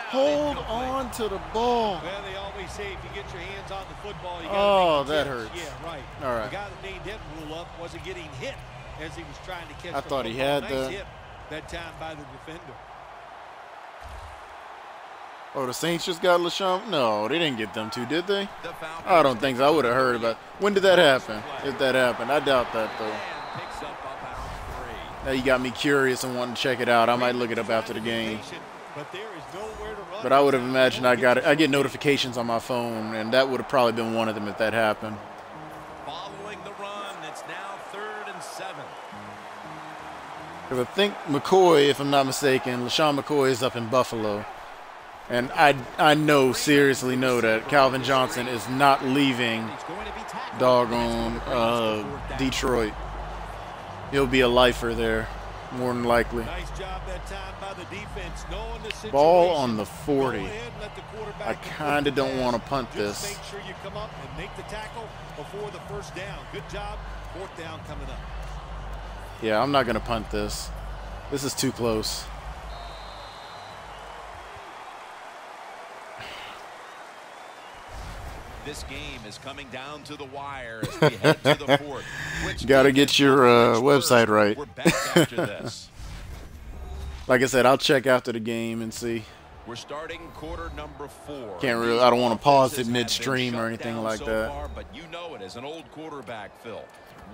Hold on to the ball. Well, they always say if you get your hands on the football, you got to that hurts. Yeah, right. All right. The guy that made that rule up wasn't getting hit as he was trying to catch I thought he had nice hit that time by the defender. Oh, the Saints just got LaShawn? No, they didn't get them two, did they? I don't think so. I would have heard about it. When did that happen? If that happened. I doubt that, though. Now you got me curious and wanting to check it out. I might look it up after the game. But I would have imagined I get notifications on my phone, and that would have probably been one of them if that happened. Following the run, it's now 3rd and 7. Because I think McCoy, if I'm not mistaken, LaShawn McCoy is up in Buffalo. And I seriously know that Calvin Johnson is not leaving doggone Detroit. He'll be a lifer there, more than likely. Nice job that time by the defense, knowing the situation. Ball on the 40. I kind of don't want to punt this. Just make sure you come up and make the tackle before the first down. Good job. 4th down coming up. Yeah, I'm not going to punt this. This is too close. This game is coming down to the wire as we head to the 4th. Got to get your website right. We're back after this. Like I said, I'll check after the game and see. We're starting quarter number 4. Can't really. I don't want to pause it midstream or anything like that. Far, but you know it as an old quarterback, Phil.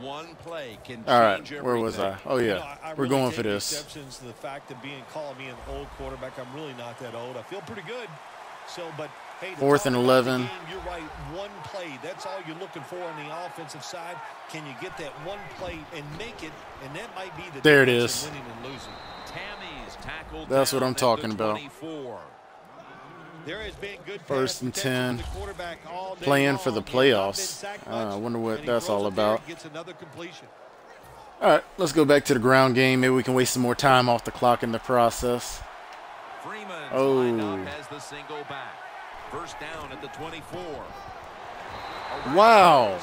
One play can All right, change where was I? Oh yeah, we're going for this. Exceptions to the fact of calling me an old quarterback. I'm really not that old. I feel pretty good. So, but hey, 4th and 11. Game, you're right. One play. That's all you're looking for on the offensive side. Can you get that one play and make it? And that might be the there it difference is. in winning and losing. Tammy's tackled. That's what down I'm talking at the about. 24. There has been good 1st and 10. All day Playing long. for the He has not playoffs. been sacked I much, wonder what and he that's throws all it there about. and gets another completion. All right, let's go back to the ground game. Maybe we can waste some more time off the clock in the process. Freeman's Oh. lined up as the single back. 1st down at the 24. Wow. All over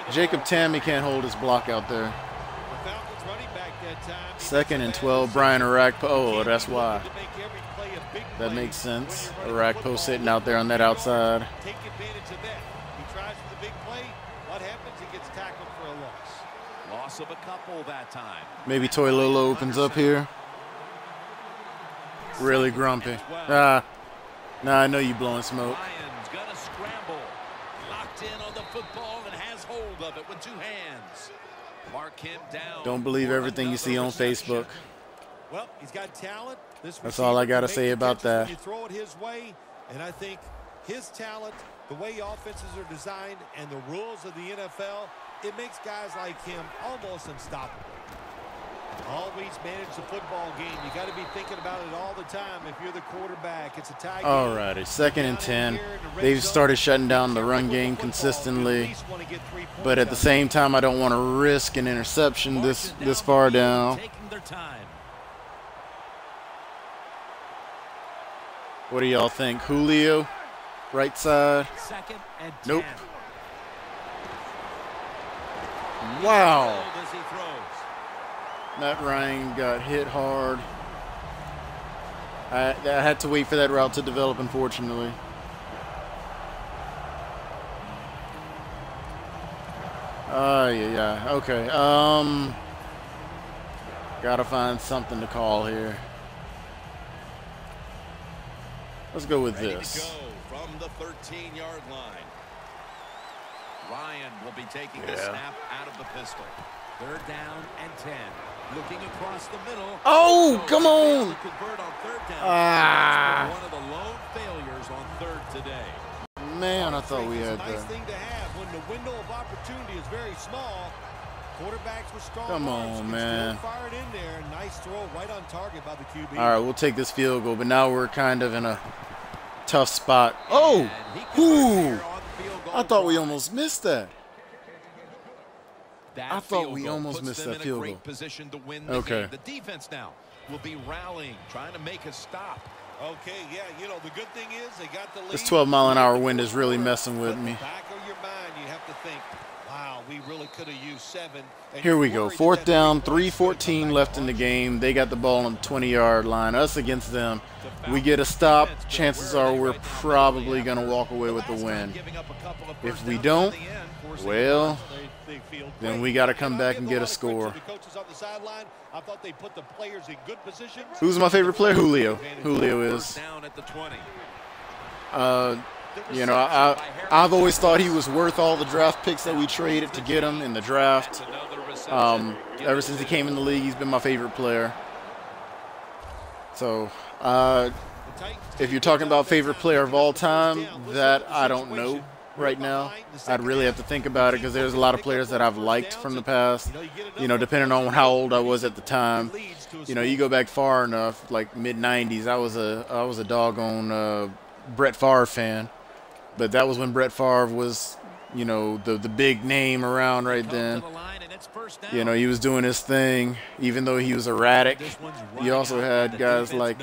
the Jacob ball. Tammy can't hold his block out there. The Falcons running back that time. 2nd and 12. Brian Arakpo. Oh, that's why. To make every play a big That play makes sense. when you're running the Arakpo football. sitting out there on that outside. Take advantage of that. He tries for the big play. What happens? He gets tackled for a loss. Loss of a couple that time. Maybe Toy Lolo opens up here. Really grumpy. Ah. Nah, I know you blowing smoke. Ryan's gonna scramble. Locked in on the football and has hold of it with 2 hands. Mark him down. Don't believe for everything you see another on reception. Facebook. Well, he's got talent. That's all I gotta say about that. You throw it his way, and I think his talent, the way offenses are designed, and the rules of the NFL, it makes guys like him almost unstoppable. Always manage the football game. You got to be thinking about it all the time. If you're the quarterback, it's a tie game. Alrighty, 2nd and 10. They've started shutting down the run game consistently, but at the same time, I don't want to risk an interception this far down. Taking their time. What do y'all think? Julio, right side. 2nd and 10. Nope. Wow. As he throws. Matt Ryan got hit hard. I had to wait for that route to develop, unfortunately. Yeah. Okay. Gotta find something to call here. Let's go with Ready this. to go from the 13-yard line. Ryan will be taking the snap out of the pistol. 3rd down and 10. Looking across the middle. Oh, come on. Convert on 3rd down. Ah. One of the lone failures on 3rd today. Man, I thought we It's had a nice that. thing to have when the window of opportunity is very small. Quarterbacks with strong Come arms on, can man. still fire it in there. Nice throw right on target by the QB. All right, we'll take this field goal, but now we're kind of in a tough spot. Oh, ooh. I thought we almost missed that. I thought we almost missed that field goal. Position to win the game. The defense now will be rallying, trying to make a stop. Okay, yeah, you know, the good thing is they got the lead. This 12-mile-an-hour wind is really messing with me. Back of your mind, you have to think, wow, we really could have used 7. Here we go. 4th down, 3:14 left in the game. They got the ball on the 20-yard line. Us against them. We get a stop. Chances are we're probably going to walk away with the win. If we don't, well, then we got to come back and get a score. Who's my favorite player? Julio. Julio is. You know, I've always thought he was worth all the draft picks that we traded to get him in the draft. Ever since he came in the league, he's been my favorite player. So, if you're talking about favorite player of all time, that I don't know right now. I'd really have to think about it because there's a lot of players that I've liked from the past. You know, depending on how old I was at the time. You know, you go back far enough, like mid-90s, I was a doggone Brett Favre fan. But that was when Brett Favre was, you know, the big name around right then. You know, he was doing his thing, even though he was erratic. You also had guys like,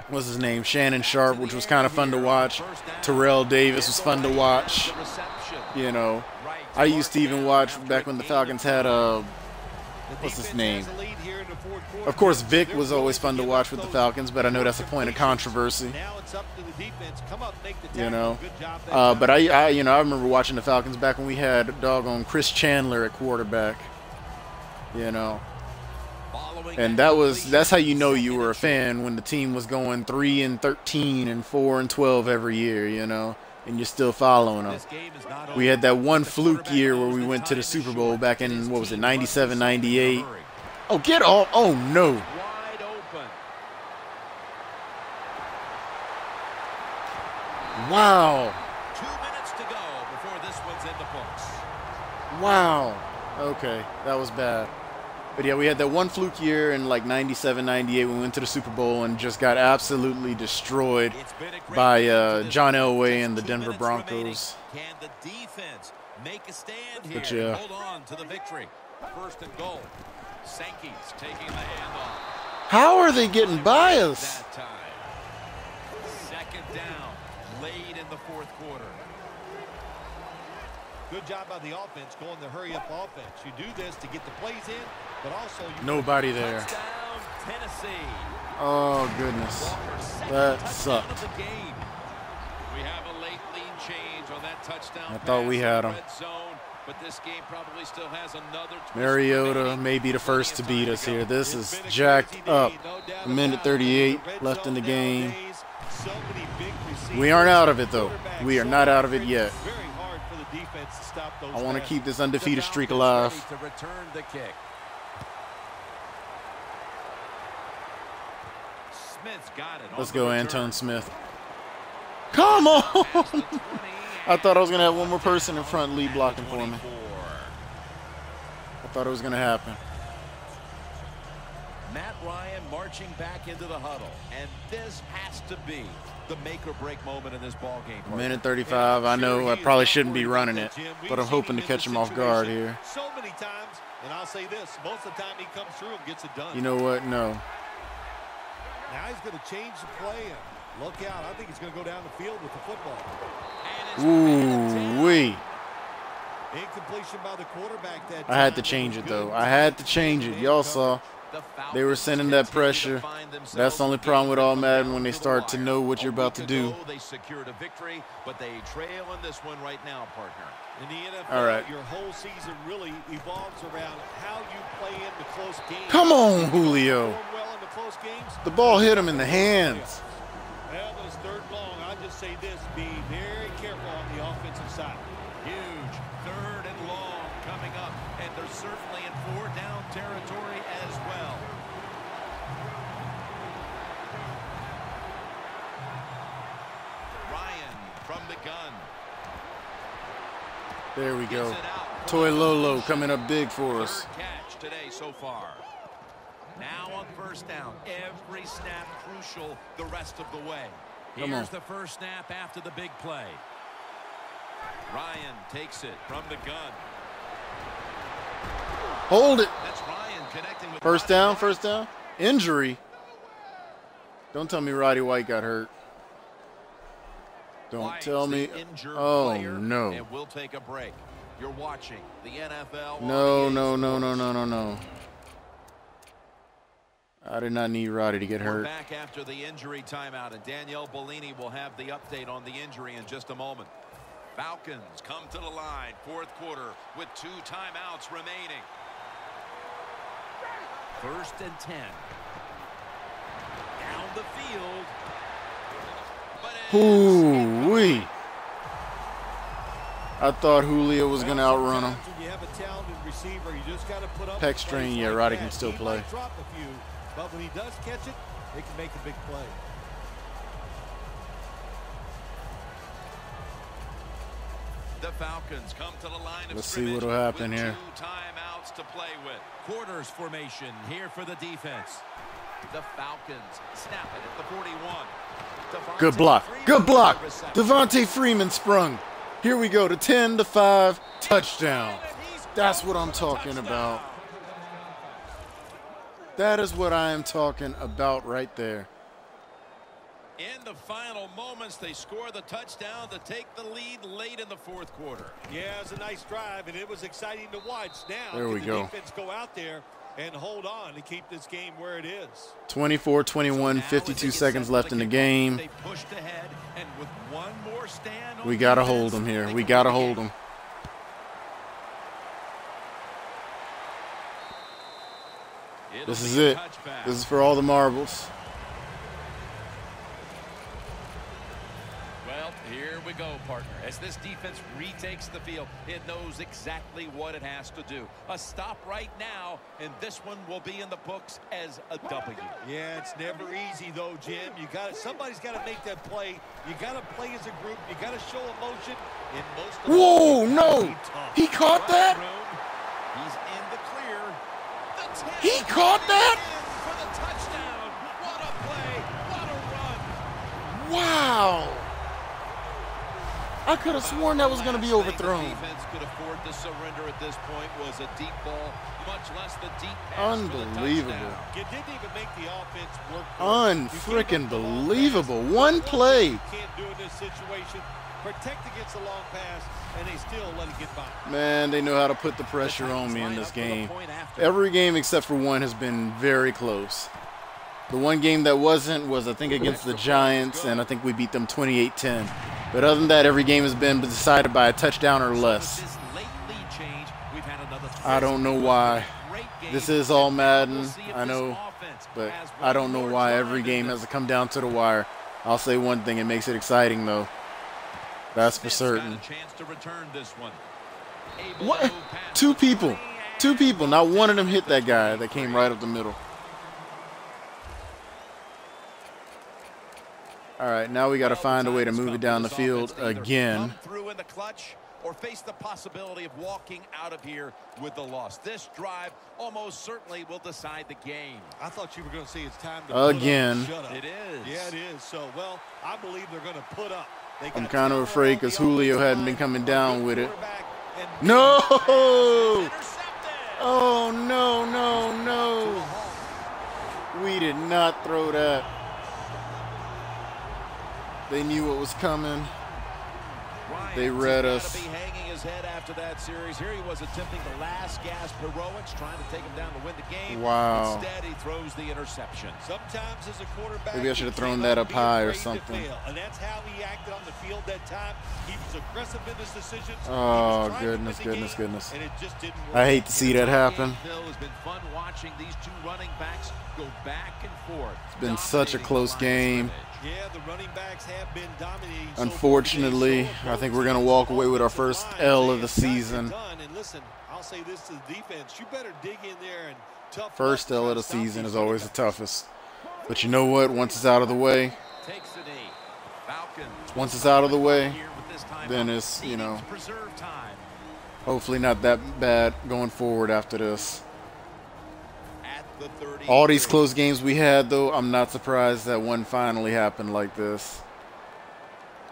what's his name, Shannon Sharp, which was kind of fun to watch. Terrell Davis was fun to watch. You know, I used to even watch back when the Falcons had what's his name? Of course, Vic was always fun to watch with the Falcons, but I know that's a point of controversy. You know, but I remember watching the Falcons back when we had doggone Chris Chandler at quarterback. You know, And that's how you know you were a fan, when the team was going 3-13 and 4-12 every year, you know, and you're still following them. We had that one fluke year where we went to the Super Bowl back in, what was it, 97, 98. Oh, get off. Oh, no. Wide open. Wow. 2 minutes to go before this one's in the books. Wow. Okay, that was bad. But yeah, we had that one fluke year in like 97, 98 when we went to the Super Bowl and just got absolutely destroyed by John Elway and the Denver Broncos. Can the defense make a stand here? But yeah. Hold on to the victory. First and goal. Sankey's taking the handoff. How are they getting by us? That time. Second down, late in the fourth quarter. Good job by the offense going the hurry-up offense. You do this to get the plays in, but also you Nobody there. Touchdown, Tennessee. Oh, goodness. That sucked. Of the game. We have a late lead change on that touchdown. I thought we had him. But this game probably still has another Mariota may be the first to beat us here. This is jacked up. A minute 38 left in the game. We aren't out of it, though. We are not out of it yet. I want to keep this undefeated streak alive. To return the kick. Smith's got it. Let's go, Anton Smith. Come on! I thought I was going to have one more person in front lead blocking for me. I thought it was going to happen. Matt Ryan marching back into the huddle. And this has to be the make-or-break moment in this ball game. Minute 35. I know I probably shouldn't be running it, but I'm hoping to catch him off guard here. So many times, and I'll say this, most of the time he comes through and gets it done. You know what? No. Now he's going to change the play and look out. I think he's going to go down the field with the football. Ooh-wee. Incompletion by the quarterback that I had to change it, though. I had to change it. Y'all saw. They were sending that pressure. That's the only problem with all Madden, when they start to know what you're about to do. They secured a victory, but they trail in this one right now, partner. In the NFL, all right. Your whole season really evolves around how you play in the close games. Come on, Julio. Well in the close games. The ball hit him in the hands. Well, but it's third long. I'll just say this: be very careful on the offensive side. Huge third and long coming up, and they're certainly in 4-down territory as well. Ryan from the gun. There we go. Toy Lolo coming up big for us. Third catch today so far. Now on first down, every snap crucial the rest of the way. Here's the first snap after the big play. Ryan takes it from the gun. Hold it. That's Ryan connecting with First down, first down. Injury. Don't tell me Roddy White got hurt. Don't tell me. Oh, no. And we'll take a break. You're watching the NFL. No, no, no, no, no, no, no. I did not need Roddy to get hurt. We're back after the injury timeout, and Danielle Bellini will have the update on the injury in just a moment. Falcons come to the line, fourth quarter, with 2 timeouts remaining. First and 10. Down the field. Ooh-wee. I thought Julio was going to outrun him. Pec strain, yeah, Roddy can still play. But when he does catch it, it can make a big play. The Falcons come to the line of Let's see what'll happen here. 2 timeouts to play with. Quarters formation here for the defense. The Falcons snap it at the 41. Good block. Good block. Devontae Freeman sprung. Here we go to 10-5 touchdown. That's what I'm talking about. That is what I am talking about right there. In the final moments, they score the touchdown to take the lead late in the fourth quarter. Yeah, it was a nice drive, and it was exciting to watch. Now, there we go. The defense go out there and hold on to keep this game where it is. 24-21, 52 seconds left in the game. They pushed ahead, and with one more stand, we got to hold them here. We got to hold them. This is it. This is for all the marbles. Well, here we go, partner. As this defense retakes the field, it knows exactly what it has to do. A stop right now, and this one will be in the books as a W. Yeah, it's never easy though, Jim. Somebody's got to make that play. You got to play as a group. You got to show emotion. In most of Whoa, no! He caught that? He's in the clear. He caught that? For the touchdown. What a play. What a run. Wow. I could have sworn that was going to be overthrown. The defense could afford to surrender at this point was a deep ball, much less the deep pass. Unbelievable. You didn't even make the offense work. Unfreaking believable. One play. You can't do in this situation. Protect against the long pass, and they still let it get by. Man, they know how to put the pressure on me in this game. Every game except for one has been very close. The one game that wasn't was, I think, against the Giants, and I think we beat them 28-10. But other than that, every game has been decided by a touchdown or less. I don't know why. This is all Madden, I know, but I don't know why every game has to come down to the wire. I'll say one thing, it makes it exciting, though. That's for certain. What? Two people. Two people. Not one of them hit that guy that came right up the middle. All right, now we got to find a way to move it down the field again. Through in the clutch or face the possibility of walking out of here with the loss. This drive almost certainly will decide the game. I thought you were going to say it's time to again. Shut up. It is. Yeah, it is. So, well, I believe they're going to put up. I'm kind of afraid because Julio hadn't been coming down with it. No! Oh, no, no, no. We did not throw that. They knew what was coming. They read us. Hanging his head after that series. Here he was attempting the last gasp heroics, trying to take him down to win the game. Wow. Instead, he throws the interception. Sometimes as a quarterback, maybe I should have thrown that up high or something. And that's how he acted on the field that time. He was aggressive in his decisions. Oh, goodness, goodness, goodness. And it just didn't work. I hate to see that happen. It's been fun watching these two running backs go back and forth. It's been such a close game. Yeah, the running backs have been dominating. Unfortunately, I think we're going to walk away with our first L of the season. And listen, I'll say this to the defense. You better dig in there and tough. First L of the season is always the toughest. But you know what? Once it's out of the way, once it's out of the way, then it's, you know, hopefully not that bad going forward after this. All these close games we had, though, I'm not surprised that one finally happened like this.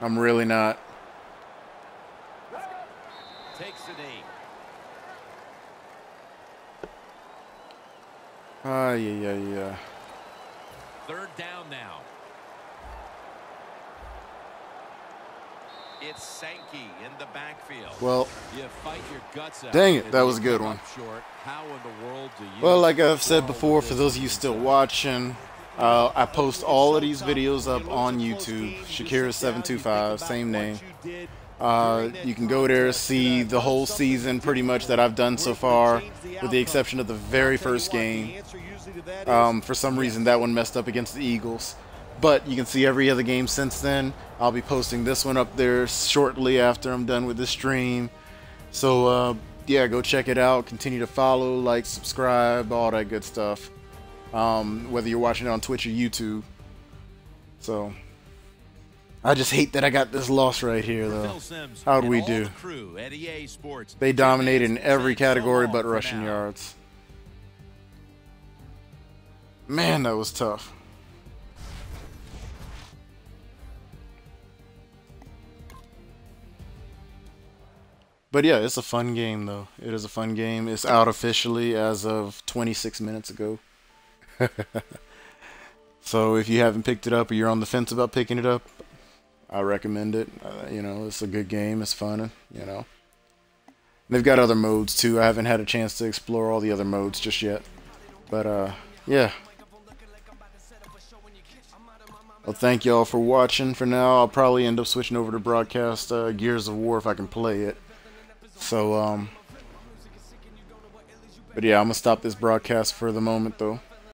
I'm really not. Takes a knee. Yeah. Third down now. It's Sankey in the backfield. Well, you fight your guts out. Dang it, that was a good one. How in the world do you? Well, like I've said before, for those of you still watching, I post all of these videos up on YouTube. Shakira725, same name. You can go there, see the whole season pretty much that I've done so far, with the exception of the very first game. For some reason, that one messed up against the Eagles. But you can see every other game since then. I'll be posting this one up there shortly after I'm done with this stream. So, yeah, go check it out. Continue to follow, like, subscribe, all that good stuff. Whether you're watching it on Twitch or YouTube. So, I just hate that I got this loss right here, though. How'd we do? They dominated in every category but rushing yards. Man, that was tough. But yeah, it's a fun game, though. It is a fun game. It's out officially as of 26 minutes ago. So if you haven't picked it up or you're on the fence about picking it up, I recommend it. You know, it's a good game. It's fun, you know. They've got other modes, too. I haven't had a chance to explore all the other modes just yet. But, yeah. Well, thank y'all for watching. For now, I'll probably end up switching over to broadcast Gears of War if I can play it. So, but yeah, I'm going to stop this broadcast for the moment, though.